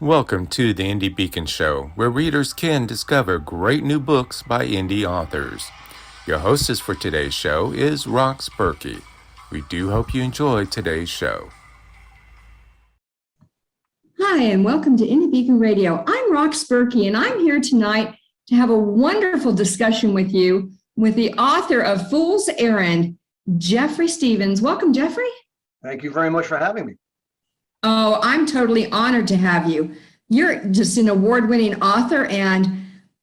Welcome to the Indie Beacon Show, where readers can discover great new books by indie authors. Your hostess for today's show is Rox Burkey. We do hope you enjoyed today's show. Hi, and welcome to Indie Beacon Radio. I'm Rox Burkey, and I'm here tonight to have a wonderful discussion with you with the author of Fool's Errand, Jeffrey Stevens. Welcome, Jeffrey. Thank you very much for having me. Oh, I'm totally honored to have you. You're just an award-winning author, and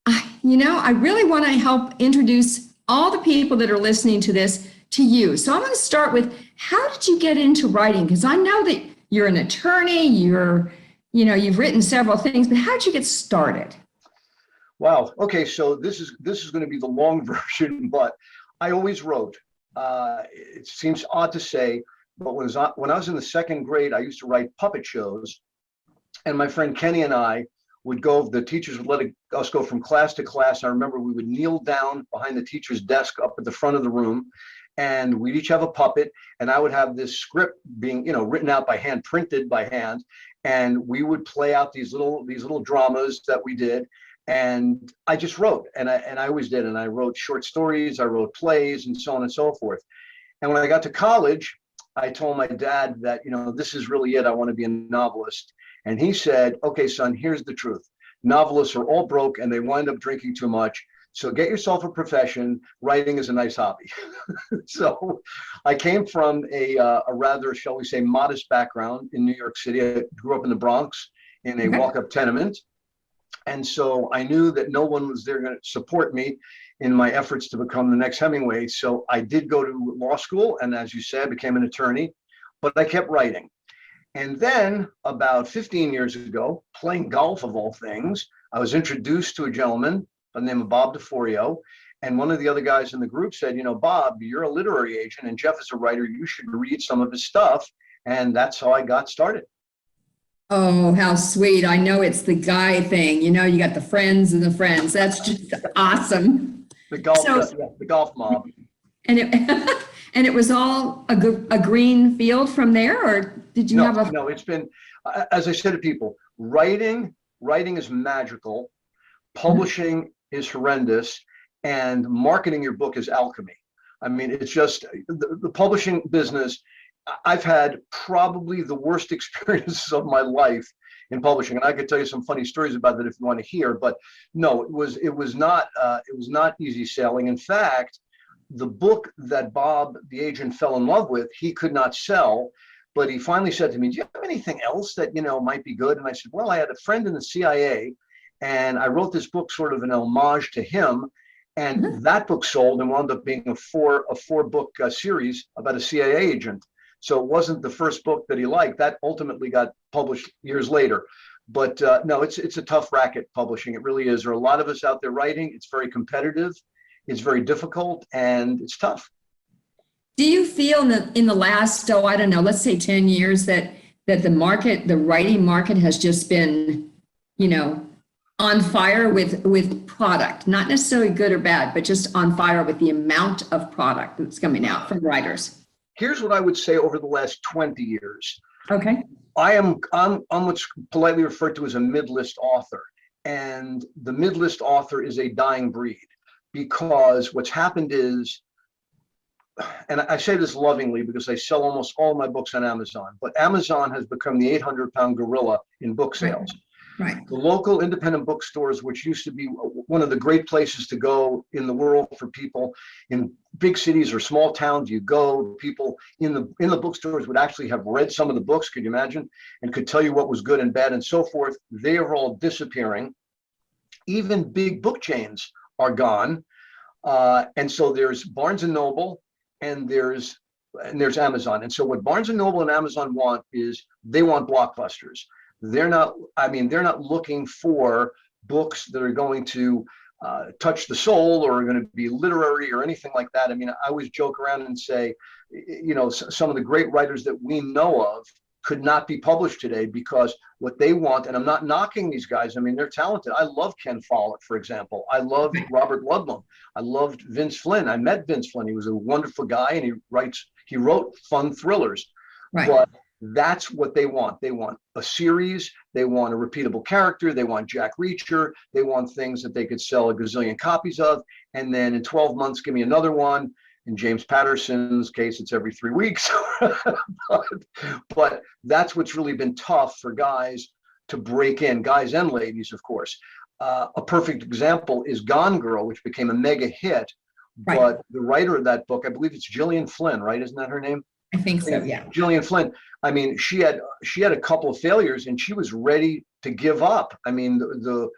I really want to help introduce all the people that are listening to this to you. So I'm going to start with, how did you get into writing? Because I know that you're an attorney, you've written several things, but how did you get started? Wow. Okay, so this is going to be the long version, but I always wrote. It seems odd to say, but when I was in the second grade, I used to write puppet shows, and my friend Kenny and I would go. The teachers would let us go from class to class. I remember we would kneel down behind the teacher's desk up at the front of the room, and we'd each have a puppet, and I would have this script being, written out by hand, printed by hand, and we would play out these little dramas that we did. And I just wrote, and I always did, and I wrote short stories, I wrote plays, and so on and so forth. And when I got to college, I told my dad that, this is really it. I want to be a novelist. And he said, okay, son, here's the truth. Novelists are all broke and they wind up drinking too much. So get yourself a profession. Writing is a nice hobby. So I came from a rather, shall we say, modest background in New York City. I grew up in the Bronx in a walk-up tenement. And so I knew that no one was there going to support me in my efforts to become the next Hemingway. So I did go to law school, and as you said, became an attorney, but I kept writing. And then about 15 years ago, playing golf of all things, I was introduced to a gentleman by the name of Bob DeForio. And one of the other guys in the group said, Bob, you're a literary agent and Jeff is a writer. You should read some of his stuff. And that's how I got started. Oh, how sweet. I know it's the guy thing. You got the friends and the friends. That's just awesome. The golf mob. And it and it was all a green field from there, or did you have a? No, it's been, as I said to people, writing is magical, publishing is horrendous, and marketing your book is alchemy. I mean, it's just the publishing business. I've had probably the worst experiences of my life in publishing, and I could tell you some funny stories about that if you want to hear. But no, it was not easy sailing. In fact, the book that Bob, the agent, fell in love with, he could not sell. But he finally said to me, "Do you have anything else that might be good?" And I said, "Well, I had a friend in the CIA, and I wrote this book sort of an homage to him." And that book sold and wound up being a four book series about a CIA agent. So it wasn't the first book that he liked. That ultimately got published years later. But no, it's a tough racket, publishing. It really is. There are a lot of us out there writing. It's very competitive. It's very difficult, and it's tough. Do you feel in the last, I don't know, let's say 10 years that the writing market has just been, on fire with product, not necessarily good or bad, but just on fire with the amount of product that's coming out from writers? Here's what I would say over the last 20 years. Okay. I'm what's politely referred to as a mid-list author. And the mid-list author is a dying breed, because what's happened is, and I say this lovingly because I sell almost all my books on Amazon, but Amazon has become the 800-pound gorilla in book sales. Right. The local independent bookstores, which used to be one of the great places to go in the world for people in big cities or small towns, people in the bookstores would actually have read some of the books, could you imagine, and could tell you what was good and bad and so forth. They are all disappearing. Even big book chains are gone. And so there's Barnes and Noble and there's Amazon. And so what Barnes and Noble and Amazon want is they want blockbusters. They're not looking for books that are going to touch the soul or are going to be literary or anything like that. I mean, I always joke around and say, some of the great writers that we know of could not be published today because what they want, and I'm not knocking these guys, I mean, they're talented. I love Ken Follett, for example. I love Robert Ludlum. I loved Vince Flynn. I met Vince Flynn. He was a wonderful guy, and he wrote fun thrillers. Right. But that's what they want. They want a series. They want a repeatable character. They want Jack Reacher. They want things that they could sell a gazillion copies of. And then in 12 months, give me another one. In James Patterson's case, it's every 3 weeks. but that's what's really been tough for guys to break in, guys and ladies, of course. A perfect example is Gone Girl, which became a mega hit. Right. But the writer of that book, I believe it's Gillian Flynn, right? Isn't that her name? I think so, yeah. Gillian Flynn. I mean, she had a couple of failures, and she was ready to give up. I mean, the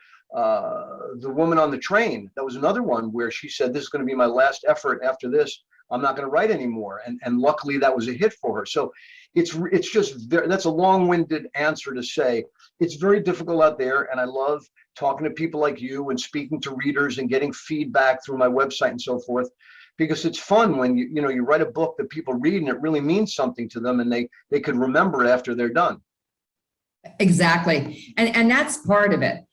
Woman on the Train, that was another one where she said, "This is going to be my last effort. After this, I'm not going to write anymore." And luckily, that was a hit for her. So it's just that's a long-winded answer to say it's very difficult out there, and I love talking to people like you and speaking to readers and getting feedback through my website and so forth, because it's fun when you write a book that people read and it really means something to them, and they could remember it after they're done. Exactly. And that's part of it.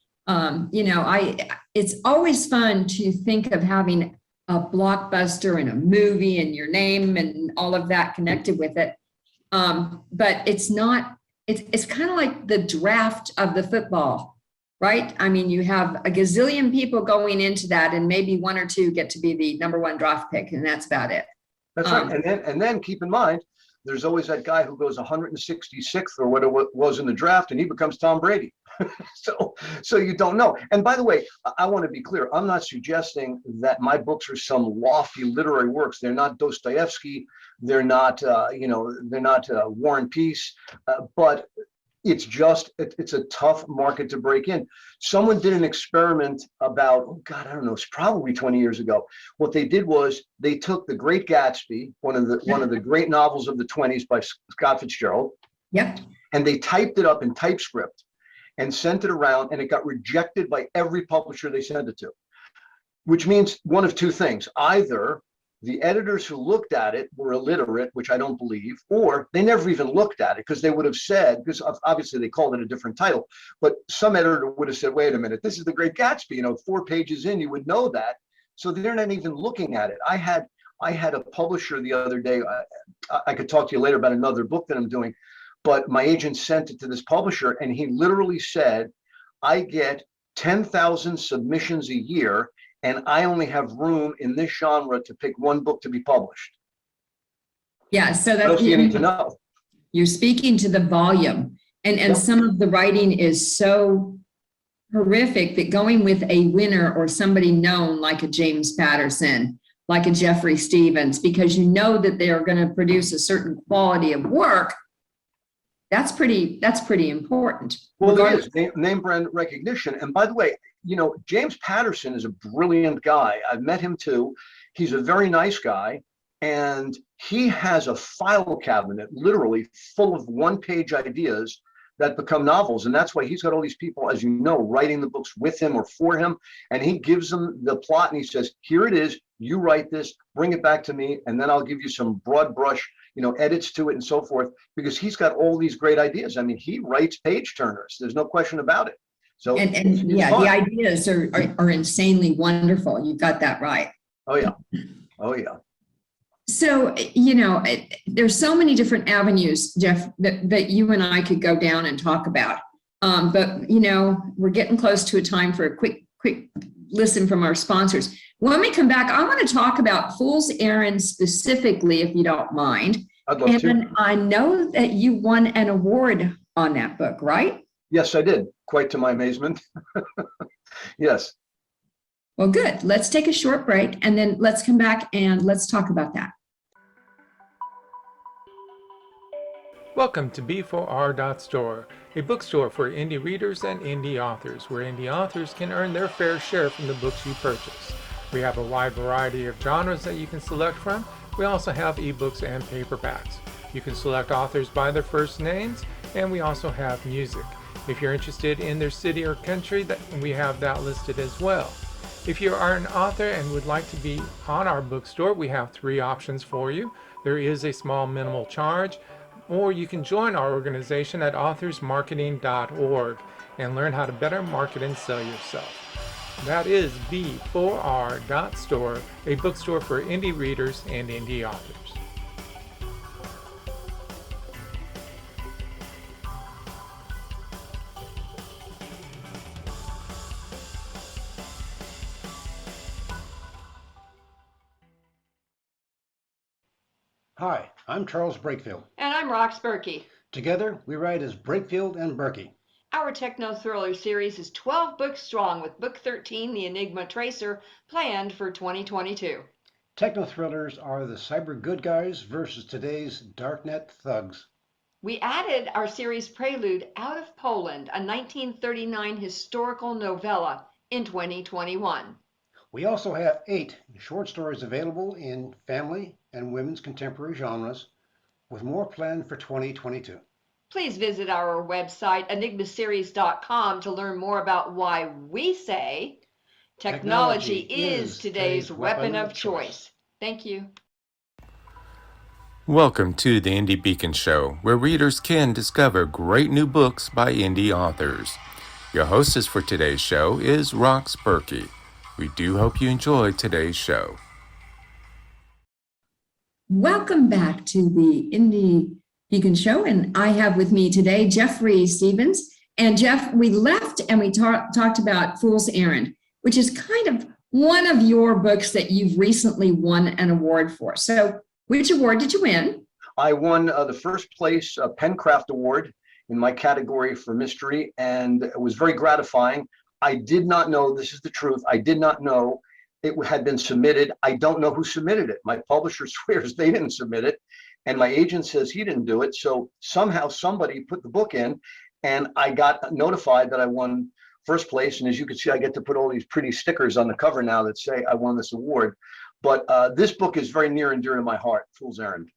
It's always fun to think of having a blockbuster and a movie and your name and all of that connected with it. But it's not, it's kind of like the draft of the football, right? I mean, you have a gazillion people going into that, and maybe one or two get to be the number one draft pick, and that's about it. That's right. And then keep in mind, there's always that guy who goes 166th or what it was in the draft, and he becomes Tom Brady. So you don't know. And by the way, I want to be clear. I'm not suggesting that my books are some lofty literary works. They're not Dostoevsky. They're not, they're not War and Peace. But it's just, it's a tough market to break in. Someone did an experiment about, oh God, I don't know, it's probably 20 years ago. What they did was they took The Great Gatsby, one of the great novels of the 20s by Scott Fitzgerald. Yep. And they typed it up in TypeScript and sent it around, and it got rejected by every publisher they sent it to, which means one of two things. Either the editors who looked at it were illiterate, which I don't believe, or they never even looked at it, because they would have said, because obviously they called it a different title, but some editor would have said, wait a minute, this is The Great Gatsby, 4 pages in, you would know that. So they're not even looking at it. I had a publisher the other day, I could talk to you later about another book that I'm doing, but my agent sent it to this publisher, and he literally said, I get 10,000 submissions a year, and I only have room in this genre to pick one book to be published. Yeah, so What else do you need to know? You're speaking to the volume, and some of the writing is so horrific that going with a winner or somebody known like a James Patterson, like a Jeffrey Stevens, because you know that they are going to produce a certain quality of work, that's pretty important. Well, there is name brand recognition. And by the way, James Patterson is a brilliant guy. I've met him too. He's a very nice guy. And he has a file cabinet literally full of one-page ideas that become novels. And that's why he's got all these people, as you know, writing the books with him or for him. And he gives them the plot and he says, here it is, you write this, bring it back to me, and then I'll give you some broad brush, edits to it and so forth, because he's got all these great ideas. I mean, he writes page turners. There's no question about it. So and yeah, fun. The ideas are insanely wonderful. You got that right. Oh yeah. Oh yeah. So, there's so many different avenues, Jeff, that you and I could go down and talk about. But, we're getting close to a time for a quick listen from our sponsors. When we come back, I want to talk about Fool's Errand specifically, if you don't mind. I'd love to. And I know that you won an award on that book, right? Yes, I did. Quite to my amazement. Yes. Well, good. Let's take a short break, and then let's come back and let's talk about that. Welcome to B4R.store, a bookstore for indie readers and indie authors, where indie authors can earn their fair share from the books you purchase. We have a wide variety of genres that you can select from. We also have ebooks and paperbacks. You can select authors by their first names, and we also have music. If you're interested in their city or country, we have that listed as well. If you are an author and would like to be on our bookstore, we have 3 options for you. There is a small minimal charge, or you can join our organization at authorsmarketing.org and learn how to better market and sell yourself. That is B4R.store, a bookstore for indie readers and indie authors. Hi, I'm Charles Brakefield. And I'm Rox Burkey. Together, we write as Brakefield and Burkey. Our techno thriller series is 12 books strong, with book 13, The Enigma Tracer, planned for 2022. Techno thrillers are the cyber good guys versus today's darknet thugs. We added our series prelude, Out of Poland, a 1939 historical novella, in 2021. We also have 8 short stories available in family and women's contemporary genres, with more planned for 2022. Please visit our website, enigmaseries.com, to learn more about why we say technology is today's weapon of choice. Thank you. Welcome to the Indie Beacon Show, where readers can discover great new books by indie authors. Your hostess for today's show is Rox Burkey. We do hope you enjoyed today's show. Welcome back to the Indie Beacon Show, and I have with me today Jeffrey Stevens. And Jeff, we left and we talked about Fool's Errand, which is kind of one of your books that you've recently won an award for. So which award did you win? I won the first place Pencraft Award in my category for mystery, and it was very gratifying. I did not know, this is the truth, I did not know it had been submitted. I don't know who submitted it. My publisher swears they didn't submit it, and my agent says he didn't do it. So somehow somebody put the book in, and I got notified that I won first place. And as you can see, I get to put all these pretty stickers on the cover now that say I won this award. But this book is very near and dear to my heart, Fool's Errand.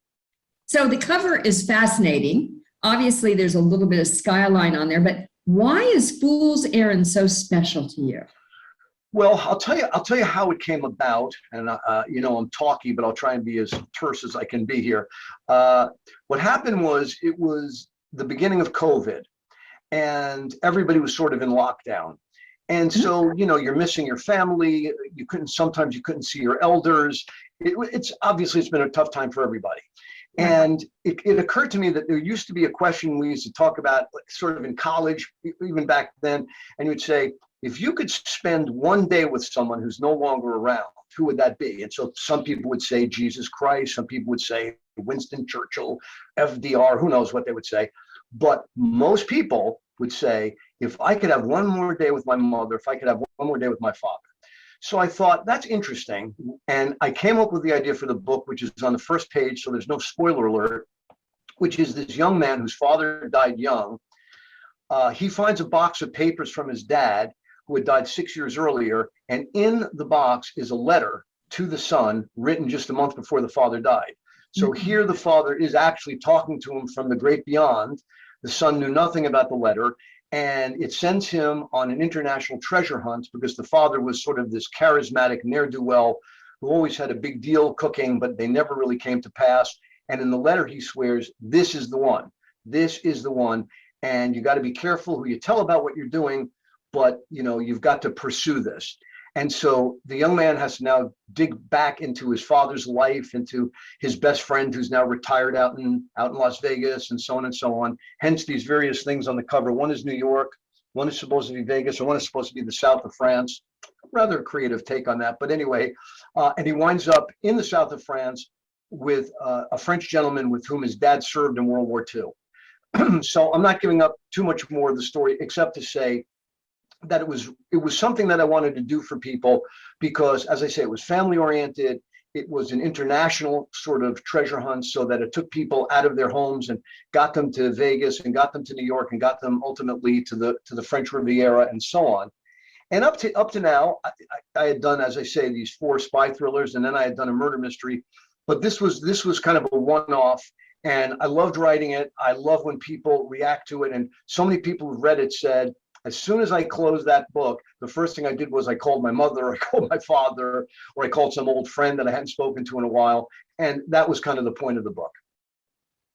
So the cover is fascinating. Obviously, there's a little bit of skyline on there, but why is Fool's Errand so special to you? Well, I'll tell you how it came about, and I'm talky, but I'll try and be as terse as I can be here. What happened was, it was the beginning of COVID, and everybody was sort of in lockdown, and so you're missing your family. Sometimes you couldn't see your elders. It's been a tough time for everybody. And it occurred to me that there used to be a question we used to talk about, sort of in college, even back then, and you'd say, if you could spend one day with someone who's no longer around, who would that be? And so some people would say Jesus Christ, some people would say Winston Churchill, FDR, who knows what they would say. But most people would say, if I could have one more day with my mother, if I could have one more day with my father. So I thought, that's interesting. And I came up with the idea for the book, which is on the first page, so there's no spoiler alert, which is this young man whose father died young. He finds a box of papers from his dad, who had died 6 years earlier. And in the box is a letter to the son written just a month before the father died. So here the father is actually talking to him from the great beyond. The son knew nothing about the letter, and it sends him on an international treasure hunt, because the father was sort of this charismatic ne'er-do-well who always had a big deal cooking, but they never really came to pass. And in the letter, he swears, this is the one. This is the one. And you got to be careful who you tell about what you're doing, but you've got to pursue this. And so the young man has to now dig back into his father's life, into his best friend who's now retired out in Las Vegas, and so on and so on. Hence these various things on the cover. One is New York, one is supposed to be Vegas, or one is supposed to be the south of France. Rather creative take on that. But anyway, and he winds up in the south of France with a French gentleman with whom his dad served in World War II. So I'm not giving up too much more of the story, except to say that it was something that I wanted to do for people, because, as I say, it was family oriented. It was an international sort of treasure hunt, so that it took people out of their homes and got them to Vegas and got them to New York and got them ultimately to the French Riviera and so on. And up to now, I had done, as I say, these 4 spy thrillers, and then I had done a murder mystery. But this was kind of a one-off, and I loved writing it. I love when people react to it, and so many people who've read it said, as soon as I closed that book, the first thing I did was I called my mother, or I called my father, or I called some old friend that I hadn't spoken to in a while. And that was kind of the point of the book.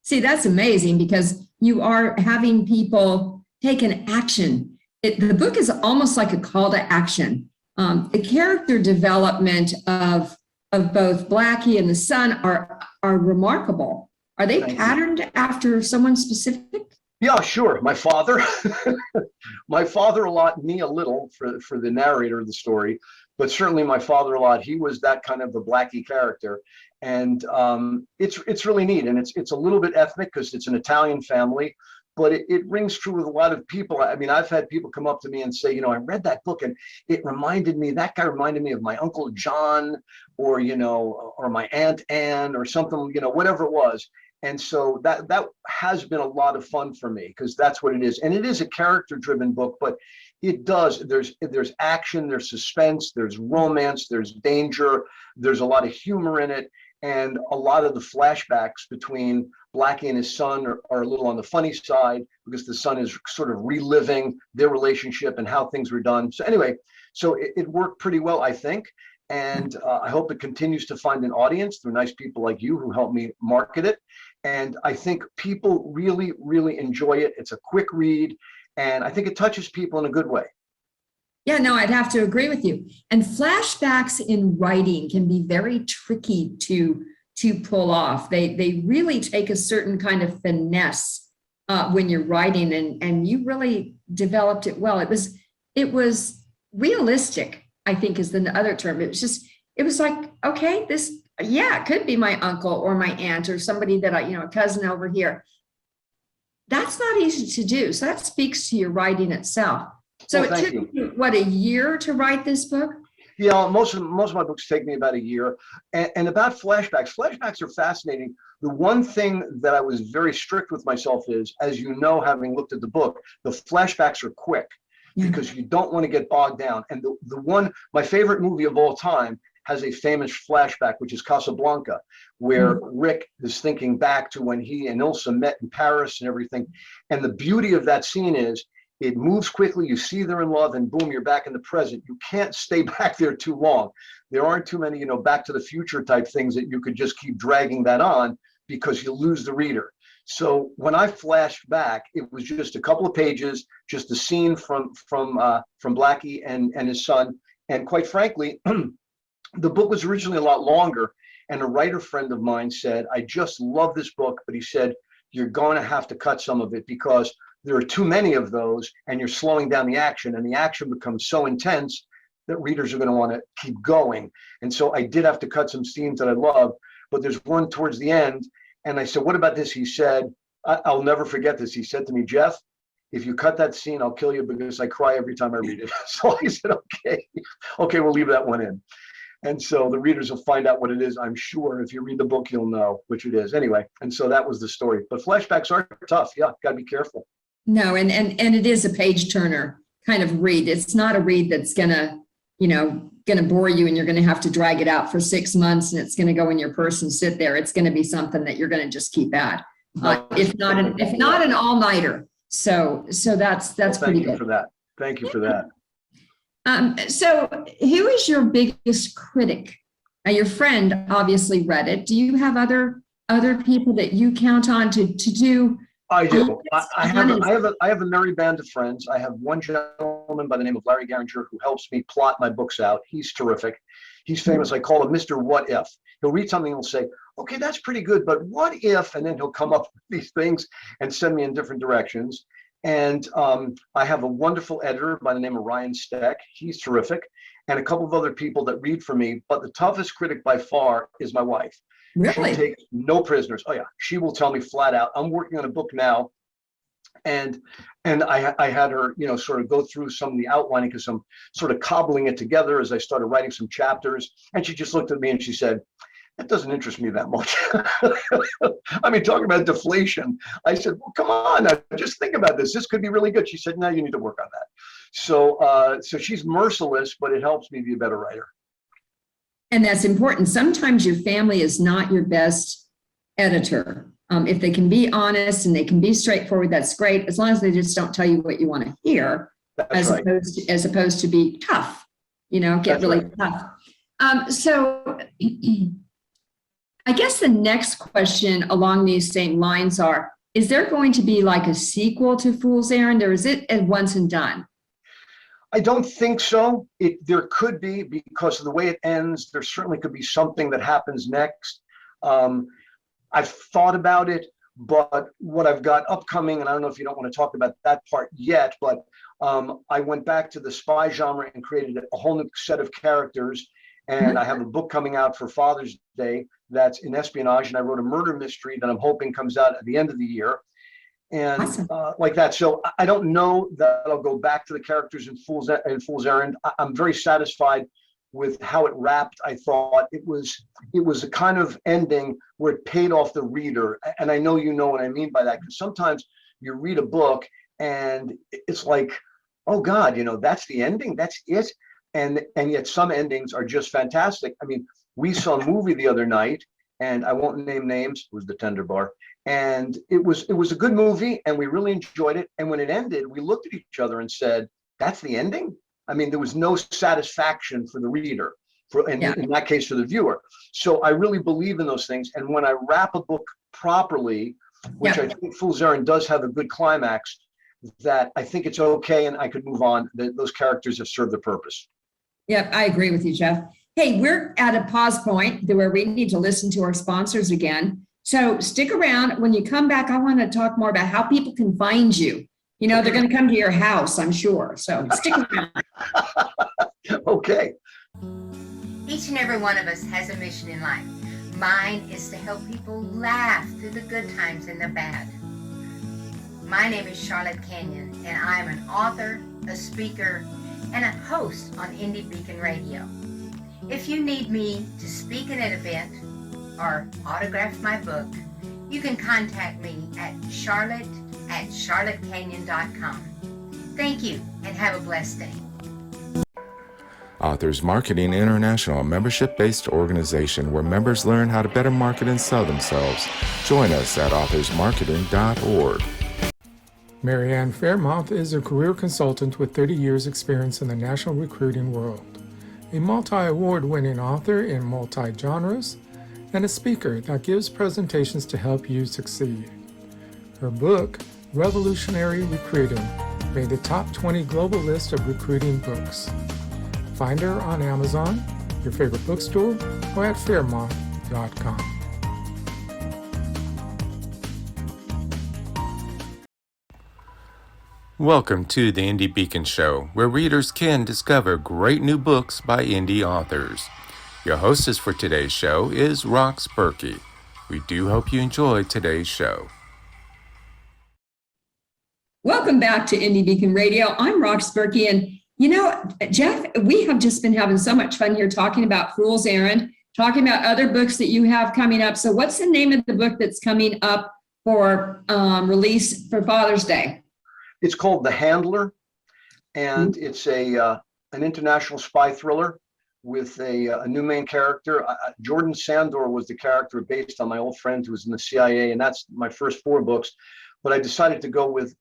See, that's amazing, because you are having people take an action. The book is almost like a call to action. The character development of both Blackie and the son are remarkable. Are they patterned after someone specific? Yeah, sure. My father, my father a lot, me a little for the narrator of the story. but certainly my father a lot. He was that kind of the Blackie character. And it's really neat. And it's a little bit ethnic because it's an Italian family, but it rings true with a lot of people. I mean, I've had people come up to me and say, I read that book and that guy reminded me of my Uncle John, or, or my Aunt Anne or something, whatever it was. And so that has been a lot of fun for me, because that's what it is. And it is a character driven book, but there's action, there's suspense, there's romance, there's danger, there's a lot of humor in it. And a lot of the flashbacks between Blackie and his son are a little on the funny side, because the son is sort of reliving their relationship and how things were done. So anyway, it worked pretty well, I think. And I hope it continues to find an audience through nice people like you who help me market it. And I think people really, really enjoy it. It's a quick read, and I think it touches people in a good way. Yeah, no, I'd have to agree with you. And flashbacks in writing can be very tricky to pull off. They really take a certain kind of finesse when you're writing, and you really developed it well. It was realistic, I think, is the other term. It was like, okay, it could be my uncle or my aunt or somebody that a cousin over here. That's not easy to do. So that speaks to your writing itself. So it took you, what, a year to write this book? Yeah, most of my books take me about a year. And about flashbacks are fascinating. The one thing that I was very strict with myself is, as you know, having looked at the book, the flashbacks are quick, because you don't want to get bogged down. And my favorite movie of all time has a famous flashback, which is Casablanca, where Rick is thinking back to when he and Ilsa met in Paris and everything. And the beauty of that scene is it moves quickly. You see they're in love, and boom, you're back in the present. You can't stay back there too long. There aren't too many, Back to the Future type things that you could just keep dragging that on, because you lose the reader. So when I flashed back, it was just a couple of pages, just a scene from Blackie and his son. And quite frankly, the book was originally a lot longer. And a writer friend of mine said, I just love this book, but he said, you're going to have to cut some of it, because there are too many of those, and you're slowing down the action, and the action becomes so intense that readers are going to want to keep going. And so I did have to cut some scenes that I love, but there's one towards the end. And I said, what about this? He said, I'll never forget this. He said to me, Jeff, if you cut that scene, I'll kill you, because I cry every time I read it. So I said, okay, we'll leave that one in. And so the readers will find out what it is, I'm sure. If you read the book, you'll know which it is. Anyway, and so that was the story. But flashbacks are tough. Yeah, got to be careful. No, and it is a page turner kind of read. It's not a read that's gonna bore you, and you're gonna have to drag it out for 6 months, and it's gonna go in your purse and sit there. It's gonna be something that you're gonna just keep at, if not an all-nighter. So that's pretty good. Thank you for that. So who is your biggest critic? Your friend obviously read it. Do you have other people that you count on to do? I do. I have a merry band of friends. I have one gentleman by the name of Larry Garringer who helps me plot my books out. He's terrific. He's famous. I call him Mr. What If. He'll read something and he'll say, okay, that's pretty good, but what if? And then he'll come up with these things and send me in different directions. And I have a wonderful editor by the name of Ryan Steck. He's terrific. And a couple of other people that read for me. But the toughest critic by far is my wife. Really? She takes no prisoners. Oh yeah, she will tell me flat out. I'm working on a book now, and I had her, sort of go through some of the outlining, because I'm sort of cobbling it together as I started writing some chapters. And she just looked at me and she said, "That doesn't interest me that much." I mean, talking about deflation. I said, "Well, come on, now, just think about this. This could be really good." She said, "No, you need to work on that." So she's merciless, but it helps me be a better writer. And that's important. Sometimes your family is not your best editor. If they can be honest and they can be straightforward, that's great. As long as they just don't tell you what you want to hear, as opposed to be tough, get That's really right. tough. So I guess the next question along these same lines is there going to be like a sequel to Fool's Errand, or is it a once and done? I don't think so. There could be, because of the way it ends. There certainly could be something that happens next. I've thought about it, But what I've got upcoming, and I don't know if you don't want to talk about that part yet, but I went back to the spy genre and created a whole new set of characters. And I have a book coming out for Father's Day that's in espionage, and I wrote a murder mystery that I'm hoping comes out at the end of the year. And Awesome. like that. So I don't know that I'll go back to the characters in Fool's Errand. I'm very satisfied with how it wrapped. I thought it was a kind of ending where it paid off the reader. And I know you know what I mean by that, because sometimes you read a book and it's like, oh God, that's the ending, that's it. And yet some endings are just fantastic. I mean, we saw a movie the other night, and I won't name names, it was The Tender Bar. And it was a good movie, and we really enjoyed it. And when it ended, we looked at each other and said, that's the ending? I mean, there was no satisfaction for the reader, in that case, for the viewer. So I really believe in those things. And when I wrap a book properly, which I think Fool's Errand does have a good climax, that I think it's okay and I could move on. Those characters have served their purpose. Yep, I agree with you, Jeff. Hey, we're at a pause point where we need to listen to our sponsors again. So stick around. When you come back, I want to talk more about how people can find you. They're going to come to your house, I'm sure. So stick around. Okay. Each and every one of us has a mission in life. Mine is to help people laugh through the good times and the bad. My name is Charlotte Canyon, and I'm an author, a speaker, and a host on Indie Beacon Radio. If you need me to speak at an event or autograph my book, you can contact me at charlotte@charlottecanyon.com. Thank you, and have a blessed day. Authors Marketing International, a membership-based organization where members learn how to better market and sell themselves. Join us at authorsmarketing.org. Marianne Fairmouth is a career consultant with 30 years experience in the national recruiting world, a multi-award-winning author in multi-genres, and a speaker that gives presentations to help you succeed. Her book, Revolutionary Recruiting, made the top 20 global list of recruiting books. Find her on Amazon, your favorite bookstore, or at fairmouth.com. Welcome to the Indie Beacon Show, where readers can discover great new books by indie authors. Your hostess for today's show is Rox Burkey. We do hope you enjoyed today's show. Welcome back to Indie Beacon Radio. I'm Rox Burkey, and Jeff, we have just been having so much fun here talking about Fool's Errand, talking about other books that you have coming up. So what's the name of the book that's coming up for release for Father's Day? It's called The Handler, and it's an international spy thriller with a new main character. Jordan Sandor was the character based on my old friend who was in the CIA, and that's my first 4 books. But I decided to go with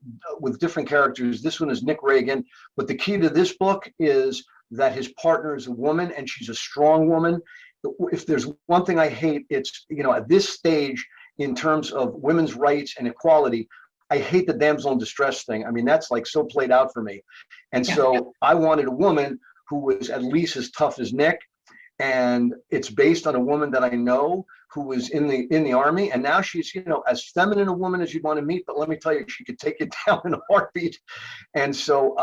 different characters. This one is Nick Reagan, but the key to this book is that his partner is a woman, and she's a strong woman. If there's one thing I hate, it's, at this stage in terms of women's rights and equality, I hate the damsel in distress thing. I mean, that's like so played out for me. And so I wanted a woman who was at least as tough as Nick. And it's based on a woman that I know who was in the army. And now she's, as feminine a woman as you'd want to meet. But let me tell you, she could take it down in a heartbeat. And so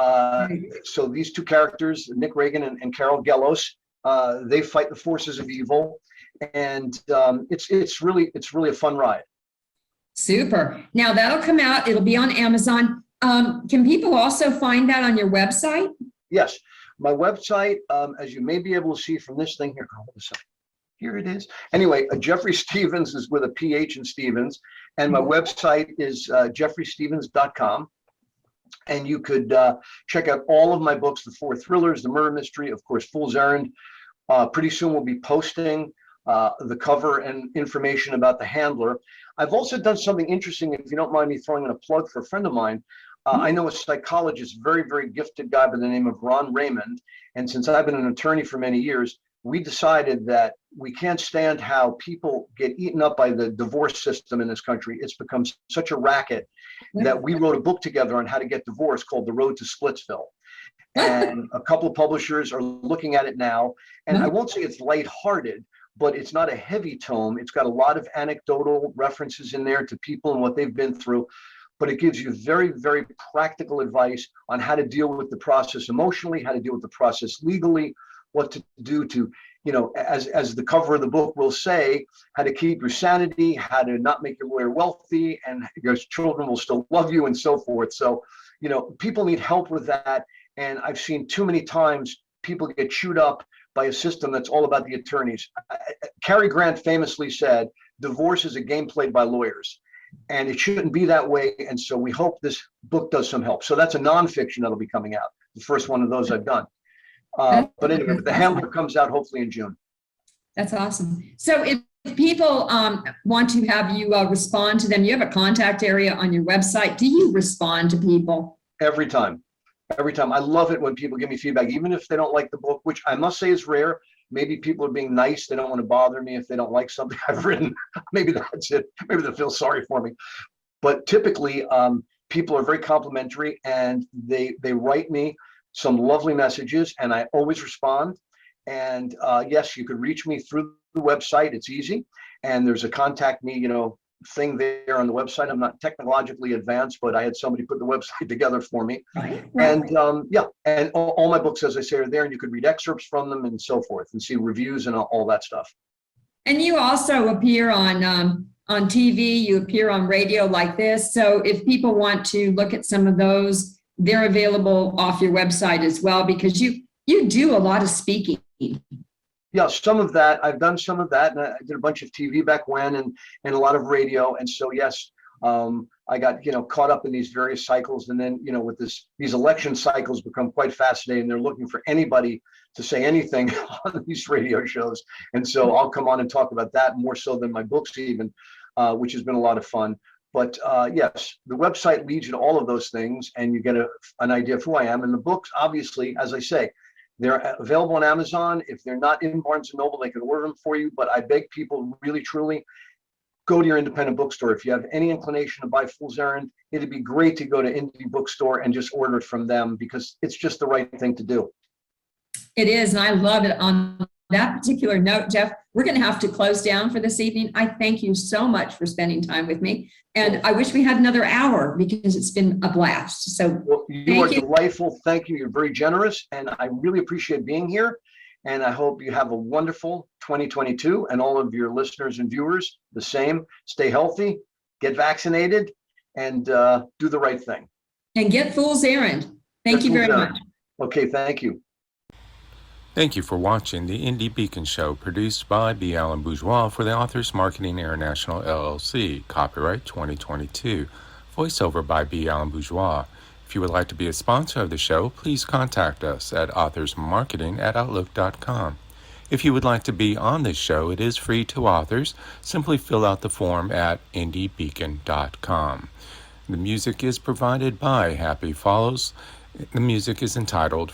so these two characters, Nick Reagan and Carol Gellos, they fight the forces of evil. And it's really a fun ride. Super. Now that'll come out. It'll be on Amazon. Can people also find that on your website? Yes. My website, as you may be able to see from this thing here, hold a second. Here it is. Anyway, Jeffrey Stevens is with a PH in Stevens. And my website is jeffreystevens.com. And you could check out all of my books, the 4 thrillers, the murder mystery, of course, Fool's Errand. Pretty soon we'll be posting the cover and information about The Handler. I've also done something interesting, if you don't mind me throwing in a plug for a friend of mine. I know a psychologist, very, very gifted guy by the name of Ron Raymond. And since I've been an attorney for many years, we decided that we can't stand how people get eaten up by the divorce system in this country. It's become such a racket that we wrote a book together on how to get divorced called The Road to Splitsville. And a couple of publishers are looking at it now. And I won't say it's lighthearted, but it's not a heavy tome. It's got a lot of anecdotal references in there to people and what they've been through, but it gives you very, very practical advice on how to deal with the process emotionally, how to deal with the process legally, what to do to, as the cover of the book will say, how to keep your sanity, how to not make your lawyer wealthy, and your children will still love you, and so forth. So, people need help with that. And I've seen too many times people get chewed up by a system that's all about the attorneys. Cary Grant famously said, divorce is a game played by lawyers, and it shouldn't be that way. And so we hope this book does some help. So that's a nonfiction that'll be coming out. The first one of those I've done. But anyway, the Handler comes out hopefully in June. That's awesome. So if people want to have you respond to them, you have a contact area on your website. Do you respond to people? Every time. I love it when people give me feedback, even if they don't like the book, which I must say is rare. Maybe people are being nice. They don't want to bother me if they don't like something I've written. Maybe that's it. Maybe they feel sorry for me. But typically, people are very complimentary, and they write me some lovely messages, and I always respond. And yes, you could reach me through the website. It's easy. And there's a contact me, thing there on the website. I'm not technologically advanced, but I had somebody put the website together for me. Right. And and all my books, as I say, are there, and you could read excerpts from them and so forth, and see reviews and all that stuff. And you also appear on TV, you appear on radio like this. So if people want to look at some of those, they're available off your website as well, because you do a lot of speaking. Yeah, some of that. I've done some of that, and I did a bunch of TV back when, and a lot of radio. And so, yes, I got, caught up in these various cycles. And then, with these election cycles become quite fascinating. They're looking for anybody to say anything on these radio shows. And so I'll come on and talk about that more so than my books even, which has been a lot of fun. But yes, the website leads you to all of those things, and you get an idea of who I am. And the books, obviously, as I say, they're available on Amazon. If they're not in Barnes & Noble, they can order them for you. But I beg people, really, truly, go to your independent bookstore. If you have any inclination to buy Fool's Errand, it'd be great to go to indie bookstore and just order it from them, because it's just the right thing to do. It is, and I love it. On that particular note, Jeff, we're going to have to close down for this evening. I thank you so much for spending time with me, and I wish we had another hour, because it's been a blast. So you are delightful. Thank you. You're very generous, and I really appreciate being here. And I hope you have a wonderful 2022, and all of your listeners and viewers the same. Stay healthy, get vaccinated, and do the right thing. And get Fool's Errand. Thank you very much. Okay, thank you. Thank you for watching the Indie Beacon Show, produced by B. Allen Bourgeois for the Authors Marketing International, LLC. Copyright 2022. Voiceover by B. Allen Bourgeois. If you would like to be a sponsor of the show, please contact us at authorsmarketing@outlook.com. If you would like to be on this show, it is free to authors. Simply fill out the form at indiebeacon.com. The music is provided by Happy Follows. The music is entitled